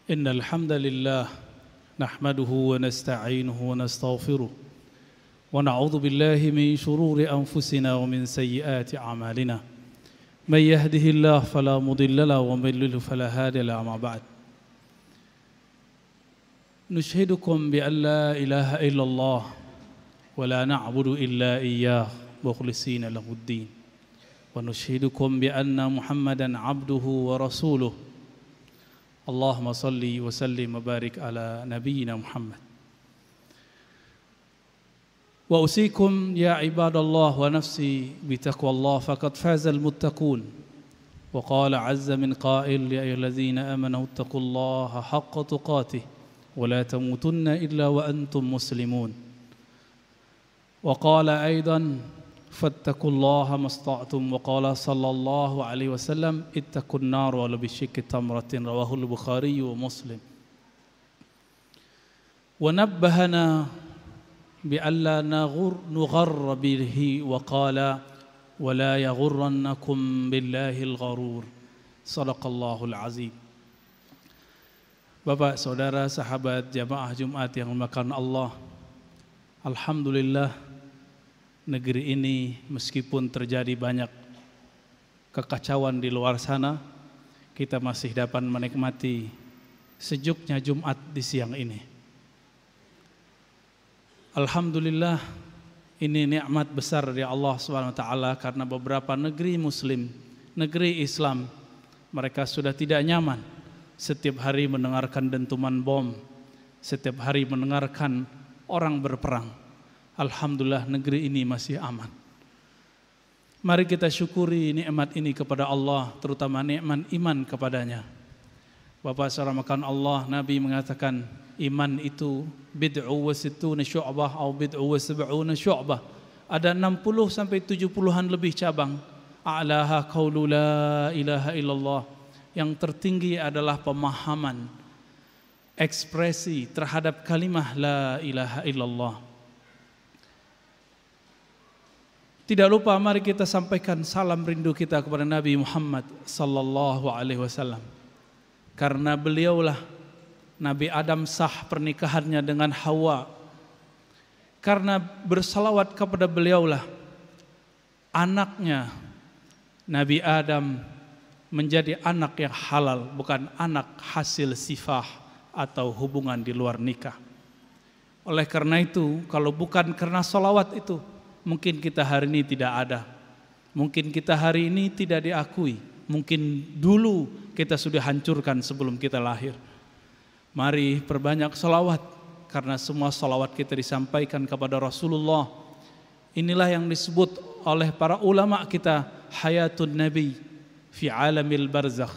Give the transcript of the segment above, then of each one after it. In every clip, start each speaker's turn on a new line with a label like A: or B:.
A: إن الحمد لله نحمده ونستعينه ونستغفره ونعوذ بالله من شرور أنفسنا ومن سيئات أعمالنا من يهده الله فلا مضل له ومن يضلل فلا هادي له أما بعد نشهدكم بأن لا إله إلا الله ولا نعبد إلا إياه مخلصين له الدين ونشهدكم بأن محمدا عبده ورسوله اللهم صل وسلم وبارك على نبينا محمد وأوصيكم يا عباد الله ونفسي بتقوى الله فقد فاز المتقون وقال عز من قائل يا أيها الذين آمنوا اتقوا الله حق تقاته ولا تموتن إلا وأنتم مسلمون وقال أيضا فاتقوا الله ما استطعتم وقال صلى الله عليه وسلم اتقوا النار ولو بشق تمرة رواه البخاري ومسلم ونبهنا بألا نغر به وقال ولا يغرنكم بالله الغرور صدق الله العظيم. Bapak, saudara, sahabat jamaah Jumat yang dimuliakan Allah, alhamdulillah negeri ini meskipun terjadi banyak kekacauan di luar sana, kita masih dapat menikmati sejuknya Jumat di siang ini. Alhamdulillah, ini nikmat besar dari Allah SWT karena beberapa negeri muslim, negeri Islam, mereka sudah tidak nyaman setiap hari mendengarkan dentuman bom, setiap hari mendengarkan orang berperang. Alhamdulillah negeri ini masih aman. Mari kita syukuri nikmat ini kepada Allah, terutama nikmat iman kepadanya. Bapak saudara Allah, Nabi mengatakan iman itu bid'u wa sittuna syu'bah atau bid'u wa sab'una syu'bah. Ada 60 sampai 70-an lebih cabang. A'laha qaulu la ilaha illallah. Yang tertinggi adalah pemahaman, ekspresi terhadap kalimah la ilaha illallah. Tidak lupa mari kita sampaikan salam rindu kita kepada Nabi Muhammad sallallahu alaihi wasallam. Karena beliaulah Nabi Adam sah pernikahannya dengan Hawa. Karena bersalawat kepada beliaulah anaknya Nabi Adam menjadi anak yang halal, bukan anak hasil sifah atau hubungan di luar nikah. Oleh karena itu, kalau bukan karena salawat itu, mungkin kita hari ini tidak ada. Mungkin kita hari ini tidak diakui. Mungkin dulu kita sudah hancurkan sebelum kita lahir. Mari perbanyak salawat, karena semua salawat kita disampaikan kepada Rasulullah. Inilah yang disebut oleh para ulama kita hayatun Nabi fi alamil barzakh.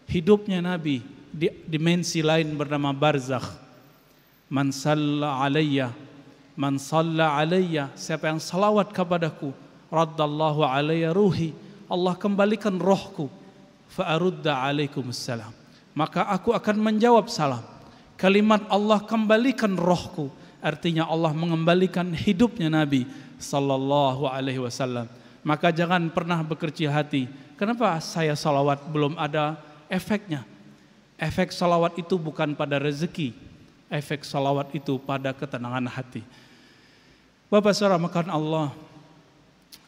A: Hidupnya Nabi di dimensi lain bernama barzakh. Man salla alayya, siapa yang salawat kepadaku, raddallahu alayya ruhi, Allah kembalikan rohku, fa arudda alaikumussalam, maka aku akan menjawab salam. Kalimat Allah kembalikan rohku, artinya Allah mengembalikan hidupnya Nabi sallallahu alaihi wasallam. Maka jangan pernah berkecil hati, kenapa saya salawat belum ada efeknya? Efek salawat itu bukan pada rezeki, efek salawat itu pada ketenangan hati. Bapak saudara makan Allah,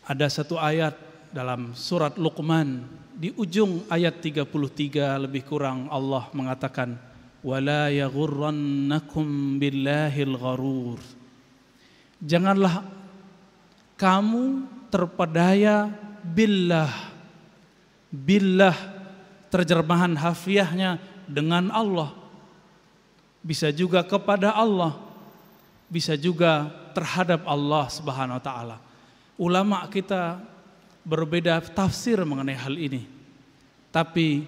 A: ada satu ayat dalam surat Luqman, di ujung ayat 33 lebih kurang Allah mengatakan wala yaghurrannakum billahil gharur. Janganlah kamu terpedaya billah. Billah terjemahan harfiahnya dengan Allah. Bisa juga kepada Allah, bisa juga terhadap Allah Subhanahu wa taala. Ulama kita berbeda tafsir mengenai hal ini. Tapi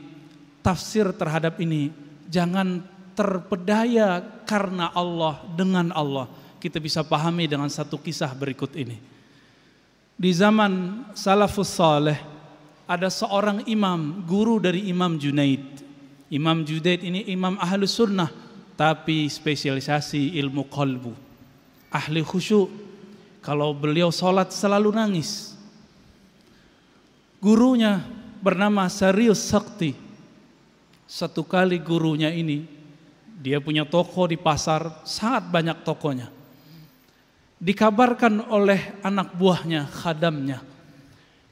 A: tafsir terhadap ini jangan terpedaya karena Allah, dengan Allah. Kita bisa pahami dengan satu kisah berikut ini. Di zaman salafus saleh ada seorang imam, guru dari Imam Junaid. Imam Junaid ini imam ahlus sunnah, tapi spesialisasi ilmu qalbu, ahli khusyuk. Kalau beliau sholat selalu nangis. Gurunya bernama Sarius Sakti. Satu kali gurunya ini Dia punya toko di pasar, sangat banyak tokonya. Dikabarkan oleh anak buahnya, khadamnya,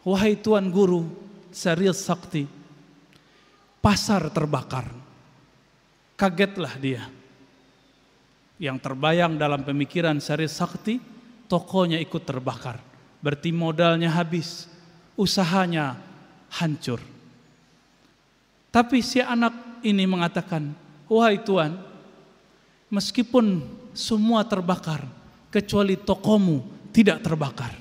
A: wahai Tuan Guru Syaril Sakti, pasar terbakar. Kagetlah dia. Yang terbayang dalam pemikiran Syaril Sakti, tokonya ikut terbakar. Berarti modalnya habis, usahanya hancur. Tapi si anak ini mengatakan, wahai Tuan, meskipun semua terbakar, kecuali tokomu tidak terbakar.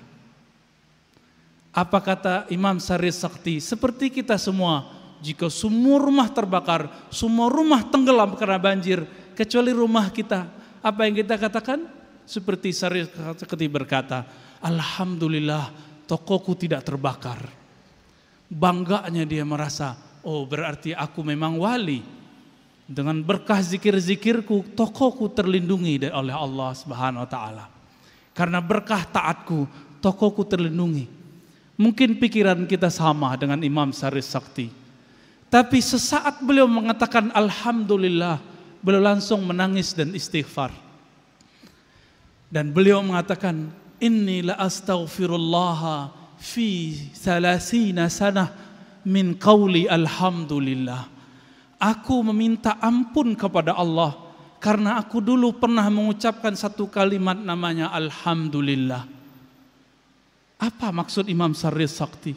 A: Apa kata Imam Syaril Sakti? Seperti kita semua, jika semua rumah terbakar, semua rumah tenggelam karena banjir, kecuali rumah kita, apa yang kita katakan? Seperti Syaril Sakti berkata, alhamdulillah tokoku tidak terbakar. Bangganya dia merasa, oh berarti aku memang wali. Dengan berkah zikir-zikirku, tokoku terlindungi oleh Allah Subhanahu wa taala. Karena berkah taatku, tokoku terlindungi. Mungkin pikiran kita sama dengan Imam Syaril Sakti. Tapi sesaat beliau mengatakan alhamdulillah, beliau langsung menangis dan istighfar. Dan beliau mengatakan, inni la astaghfirullah fi 30 sanah min qawli alhamdulillah. Aku meminta ampun kepada Allah karena aku dulu pernah mengucapkan satu kalimat namanya alhamdulillah. Apa maksud Imam Syaril Sakti?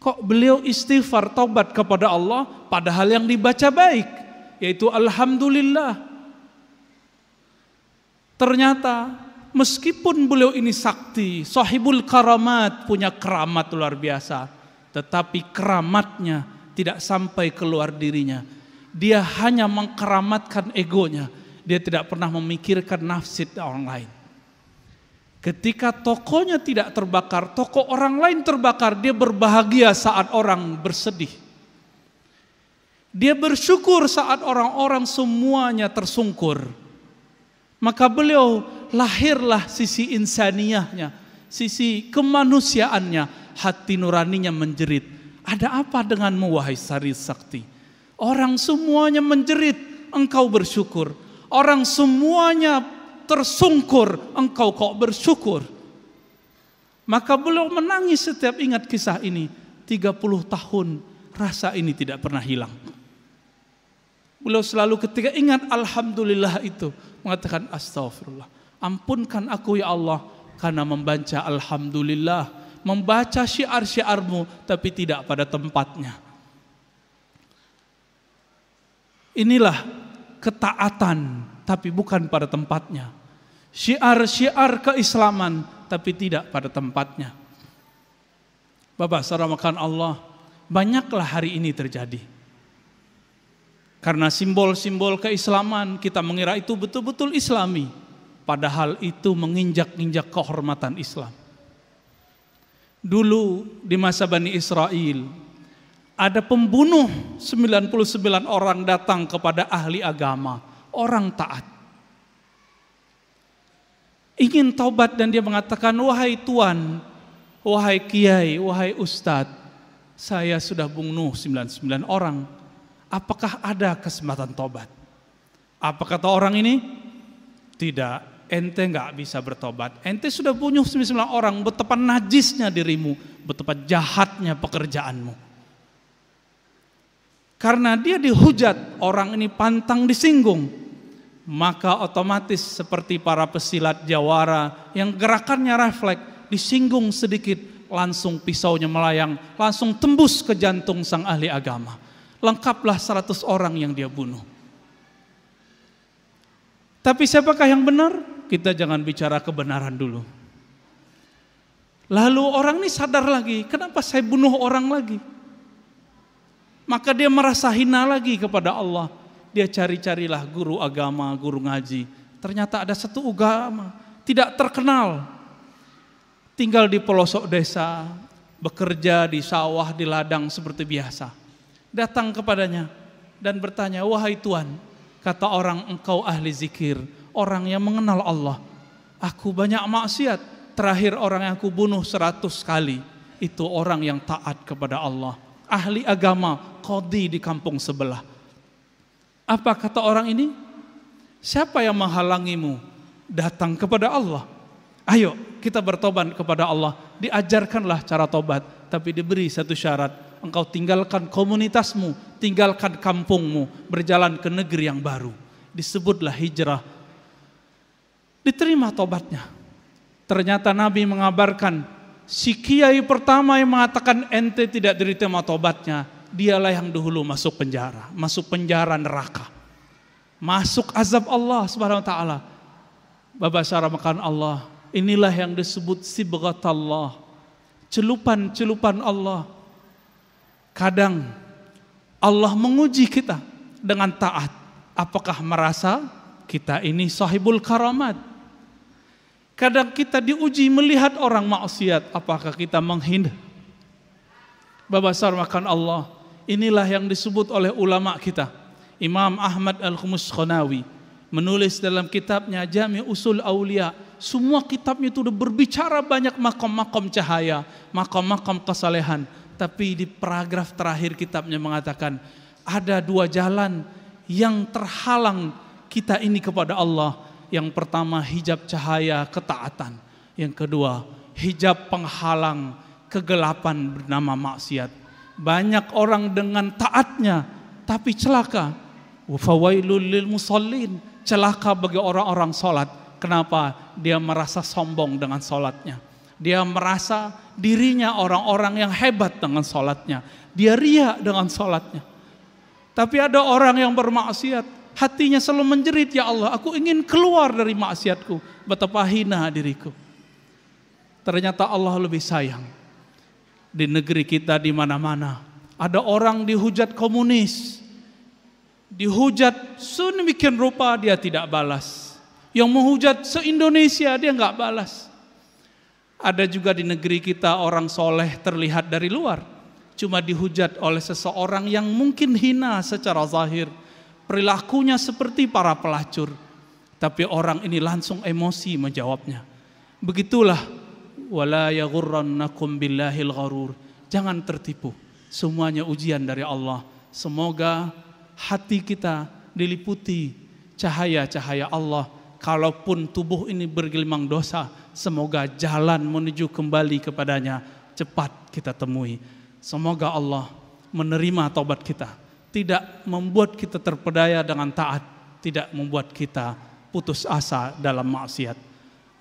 A: Kok beliau istighfar taubat kepada Allah padahal yang dibaca baik, yaitu alhamdulillah. Ternyata meskipun beliau ini sakti, sahibul karamat, punya keramat luar biasa, tetapi keramatnya tidak sampai keluar dirinya. Dia hanya mengkeramatkan egonya. Dia tidak pernah memikirkan nafsid orang lain. Ketika tokonya tidak terbakar, toko orang lain terbakar, dia berbahagia saat orang bersedih. Dia bersyukur saat orang-orang semuanya tersungkur. Maka beliau lahirlah sisi insaniyahnya, sisi kemanusiaannya, hati nuraninya menjerit. Ada apa denganmu wahai Syaril Sakti? Orang semuanya menjerit, engkau bersyukur. Orang semuanya tersungkur, engkau kok bersyukur? Maka beliau menangis setiap ingat kisah ini. 30 tahun rasa ini tidak pernah hilang. Beliau selalu ketika ingat alhamdulillah itu mengatakan astaghfirullah. Ampunkan aku ya Allah karena membaca alhamdulillah, membaca syiar-syiarmu tapi tidak pada tempatnya. Inilah ketaatan tapi bukan pada tempatnya. Syiar-syiar keislaman tapi tidak pada tempatnya. Bapak saudara makan Allah, banyaklah hari ini terjadi. Karena simbol-simbol keislaman kita mengira itu betul-betul islami, padahal itu menginjak-injak kehormatan Islam. Dulu di masa Bani Israel ada pembunuh 99 orang datang kepada ahli agama, orang taat. Ingin taubat dan dia mengatakan, wahai Tuan, wahai Kiai, wahai Ustadz, saya sudah bunuh 99 orang. Apakah ada kesempatan taubat? Apa kata orang ini? Tidak, ente nggak bisa bertobat. Ente sudah bunuh 99 orang, betapa najisnya dirimu, betapa jahatnya pekerjaanmu. Karena dia dihujat, orang ini pantang disinggung, maka otomatis seperti para pesilat jawara yang gerakannya refleks, disinggung sedikit, langsung pisaunya melayang, langsung tembus ke jantung sang ahli agama. Lengkaplah 100 orang yang dia bunuh. Tapi siapakah yang benar? Kita jangan bicara kebenaran dulu. Lalu orang ini sadar lagi, kenapa saya bunuh orang lagi? Maka dia merasa hina lagi kepada Allah. Dia cari-carilah guru agama, guru ngaji. Ternyata ada satu agama tidak terkenal, tinggal di pelosok desa, bekerja di sawah, di ladang seperti biasa. Datang kepadanya dan bertanya, wahai Tuan, kata orang, engkau ahli zikir, orang yang mengenal Allah. Aku banyak maksiat, terakhir orang yang aku bunuh 100 kali, itu orang yang taat kepada Allah, ahli agama, qadhi di kampung sebelah. Apa kata orang ini? Siapa yang menghalangimu datang kepada Allah? Ayo kita bertobat kepada Allah. Diajarkanlah cara tobat, tapi diberi satu syarat. Engkau tinggalkan komunitasmu, tinggalkan kampungmu, berjalan ke negeri yang baru. Disebutlah hijrah. Diterima tobatnya. Ternyata Nabi mengabarkan, si kiai pertama yang mengatakan ente tidak diterima tobatnya, dialah yang dahulu masuk penjara neraka, masuk azab Allah Subhanahu wa taala. Bapak syarah makan Allah, inilah yang disebut sibghatallah, celupan-celupan Allah. Kadang Allah menguji kita dengan taat. Apakah merasa kita ini sahibul karamat? Kadang kita diuji melihat orang maksiat, apakah kita menghina? Bapak syarah makan Allah, inilah yang disebut oleh ulama kita. Imam Ahmad Al-Khumuskhonawi menulis dalam kitabnya Jami' Usul Aulia. Semua kitabnya itu udah berbicara banyak makam-makam cahaya, makam-makam kesalehan. Tapi di paragraf terakhir kitabnya mengatakan, ada dua jalan yang terhalang kita ini kepada Allah. Yang pertama hijab cahaya ketaatan. Yang kedua hijab penghalang kegelapan bernama maksiat. Banyak orang dengan taatnya tapi celaka. Fawailul lil musallin, celaka bagi orang-orang salat. Kenapa? Dia merasa sombong dengan salatnya. Dia merasa dirinya orang-orang yang hebat dengan salatnya. Dia riya dengan salatnya. Tapi ada orang yang bermaksiat, hatinya selalu menjerit, ya Allah, aku ingin keluar dari maksiatku. Betapa hina diriku. Ternyata Allah lebih sayang. Di negeri kita di mana-mana ada orang dihujat komunis, dihujat sedemikian rupa dia tidak balas. Yang menghujat se-Indonesia dia nggak balas. Ada juga di negeri kita orang soleh terlihat dari luar, cuma dihujat oleh seseorang yang mungkin hina secara zahir, perilakunya seperti para pelacur, tapi orang ini langsung emosi menjawabnya. Begitulah, wala yaghurrannakum billahil gharur. Jangan tertipu, semuanya ujian dari Allah. Semoga hati kita diliputi cahaya-cahaya Allah. Kalaupun tubuh ini bergelimang dosa, semoga jalan menuju kembali kepadanya cepat kita temui. Semoga Allah menerima taubat kita, tidak membuat kita terpedaya dengan taat, tidak membuat kita putus asa dalam maksiat.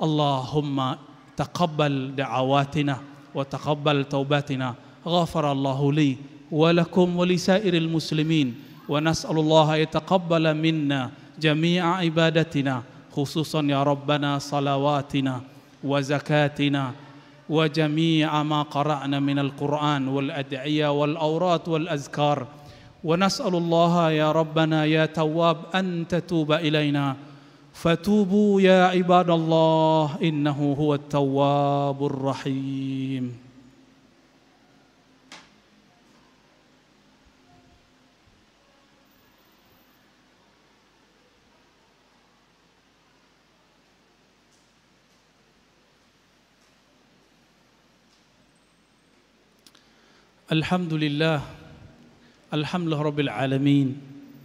A: Allahumma taqabbal da'awatina wa taqabbal taubatina. Ghafarallahu li wa lakum wa lisairil muslimin, wa nas'alullaha yataqabbala minna jami'a ibadatina, khususan ya Rabbana salawatina wa zakatina wa jami'a ma qara'na minal Qur'an wal ad'iyah wal awrat wal azkar. Wa nas'alullaha ya Rabbana ya Tawwab an tatuba ilaina fatubu ya ibadallah innahu huwat tawwabur rahim. Alhamdulillah, alhamdulillah rabbil alamin,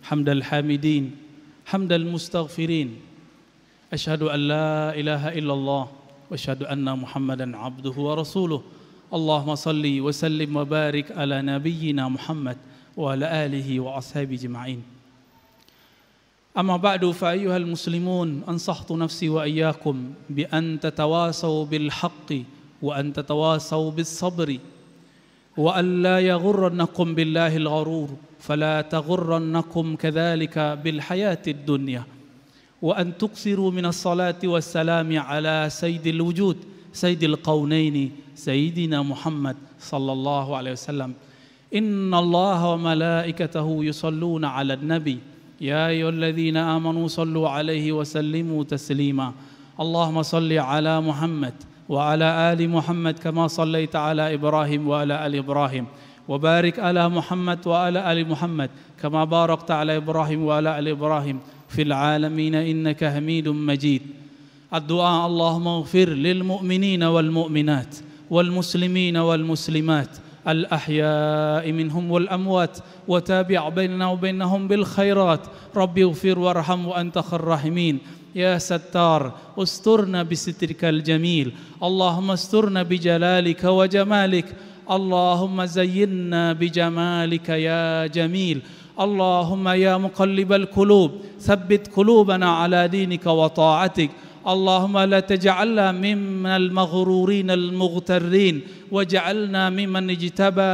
A: hamdal hamidin, hamdal mustaghfirin. Asyhadu an la ilaha illallah wa asyhadu anna Muhammadan abduhu wa rasuluh. Allahumma salli wa sallim wa barik ala nabiyyina Muhammad wa ala alihi wa ashabihi ajma'in. Amma ba'du, fa ayyuhal muslimun, ansahtu nafsi wa iyyakum bi an tatawasaw bil haqqi wa an tatawasaw bis sabri. وأن لا يغرنكم بالله الغرور فلا تغرنكم كذلك بالحياة الدنيا وأن تكثروا من الصلاة والسلام على سيد الوجود سيد القونين سيدنا محمد صلى الله عليه وسلم. إن الله وملائكته يصلون على النبي يا أيها الذين آمنوا صلوا عليه وسلموا تسليما. اللهم صل على محمد وعلى آل محمد كما صليت على إبراهيم وعلى آل إبراهيم وبارك على محمد وعلى آل محمد كما باركت على إبراهيم وعلى آل إبراهيم في العالمين إنك حميد مجيد. الدعاء اللهم اغفر للمؤمنين والمؤمنات والمسلمين والمسلمات الأحياء منهم والأموات وتابع بيننا وبينهم بالخيرات. ربي اغفر وارحم وأنت خير الراحمين. يا ستار استرنا بسترك الجميل، اللهم استرنا بجلالك وجمالك، اللهم زينا بجمالك يا جميل. اللهم يا مقلب القلوب ثبت قلوبنا على دينك وطاعتك. اللهم لا تجعلنا ممن المغرورين المغترين، واجعلنا ممن اجتبى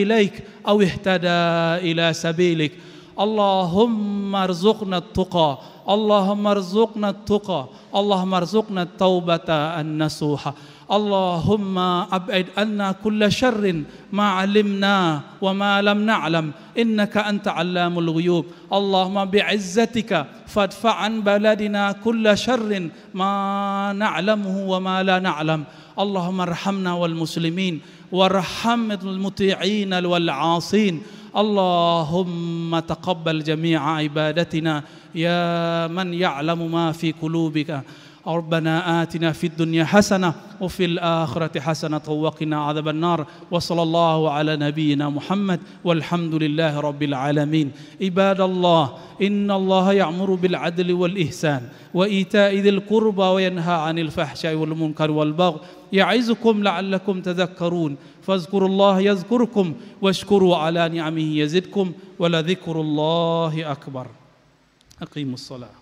A: إليك أو اهتدى إلى سبيلك. اللهم ارزقنا التقى، اللهم ارزقنا التقى، اللهم ارزقنا التوبة النصوحة. اللهم أبعد عنا كل شر ما علمنا وما لم نعلم، إنك أنت علام الغيوب. اللهم بعزتك فادفع عن بلدنا كل شر ما نعلمه وما لا نعلم. اللهم ارحمنا والمسلمين وارحم المطيعين والعاصين. اللهم تقبل جميع عبادتنا يا من يعلم ما في قلوبك. ربنا آتنا في الدنيا حسنة وفي الآخرة حسنة وقنا عذاب النار. وصلى الله على نبينا محمد والحمد لله رب العالمين. عباد الله، إن الله يأمر بالعدل والإحسان وإيتاء ذي القربى وينهى عن الفحشاء والمنكر والبغي يعظكم لعلكم تذكرون. فاذكروا الله يذكركم واشكروا على نعمه يزدكم ولذكر الله أكبر. أقيموا الصلاة.